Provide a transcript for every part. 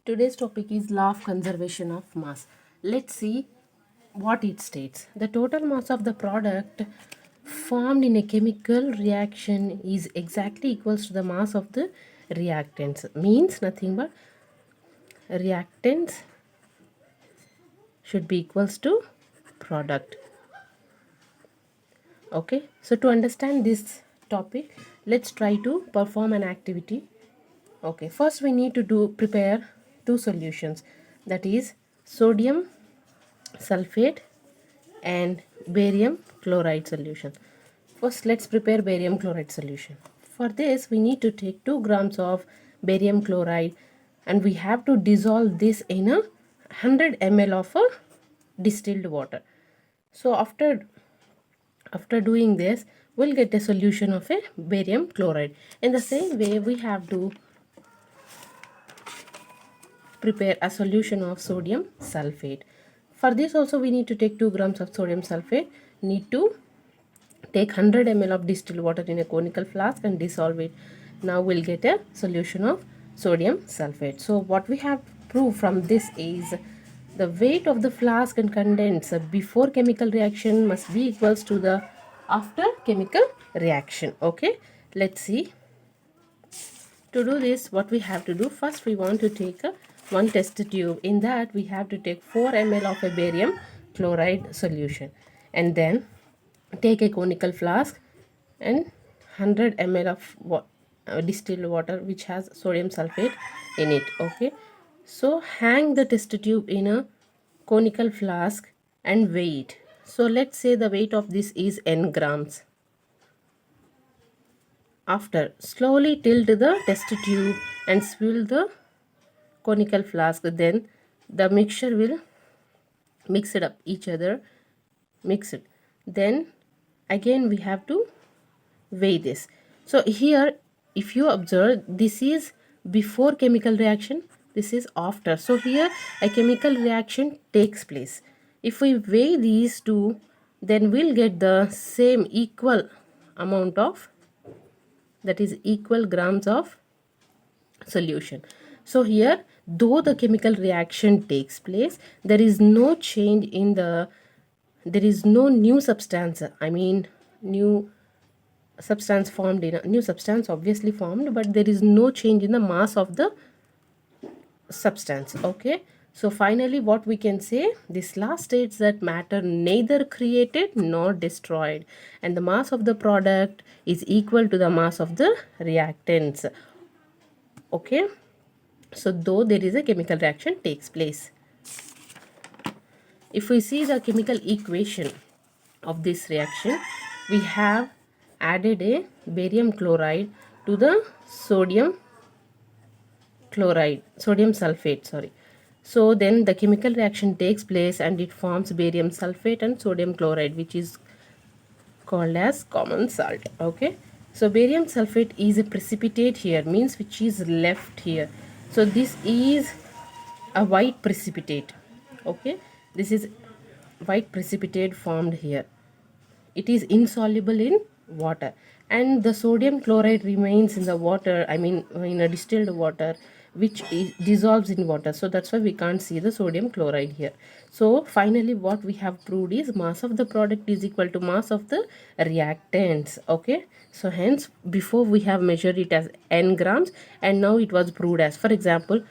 Today's topic is law of conservation of mass. Let's see what it states. The total mass of the product formed in a chemical reaction is exactly equals to the mass of the reactants. Means nothing but reactants should be equals to product. Okay, so to understand this topic, let's try to perform an activity. Okay, first we need to prepare two solutions, that is sodium sulfate and barium chloride solution. First let's prepare barium chloride solution. For this we need to take 2 grams of barium chloride and we have to dissolve this in a 100 ml of a distilled water. So after doing this, we'll get a solution of a barium chloride. In the same way, we have to prepare a solution of sodium sulfate. For this also we need to take 2 grams of sodium sulfate, need to take 100 ml of distilled water in a conical flask and dissolve it. Now we'll get a solution of sodium sulfate. So what we have proved from this is the weight of the flask and condenser before chemical reaction must be equals to the after chemical reaction. Okay, let's see. To do this, what we have to do, first we want to take one test tube. In that we have to take 4 ml of a barium chloride solution and then take a conical flask and 100 ml of distilled water which has sodium sulfate in it. Okay, so hang the test tube in a conical flask and weigh it. So let's say the weight of this is n grams. After, slowly tilt the test tube and swivel the conical flask. Then the mixture will mix it up each other, mix it. Then again we have to weigh this. So here if you observe, this is before chemical reaction, this is after. So here a chemical reaction takes place. If we weigh these two, then we'll get the same equal amount of, that is equal grams of solution. So here, though the chemical reaction takes place, there is no change in there is no new substance, new substance formed in a new substance obviously formed, but there is no change in the mass of the substance. Okay, so finally what we can say, this law states that matter neither created nor destroyed and the mass of the product is equal to the mass of the reactants. Okay, so though there is a chemical reaction takes place. If we see the chemical equation of this reaction, we have added a barium chloride to the sodium sulfate, sorry. So then the chemical reaction takes place and it forms barium sulfate and sodium chloride, which is called as common salt. Okay, so barium sulfate is a precipitate here, means which is left here. So this is a white precipitate. Okay, this is white precipitate formed here. It is insoluble in water and the sodium chloride remains in the water, in a distilled water, which dissolves in water. So that's why we can't see the sodium chloride here. So finally what we have proved is mass of the product is equal to mass of the reactants. Okay, so hence before we have measured it as n grams and now it was proved as, for example,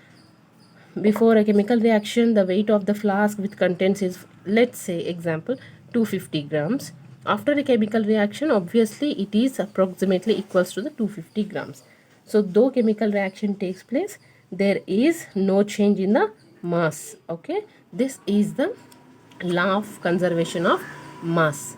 before a chemical reaction the weight of the flask with contents is, let's say example, 250 grams. After a chemical reaction obviously it is approximately equals to the 250 grams. So though chemical reaction takes place, there is no change in the mass. Okay, this is the law of conservation of mass.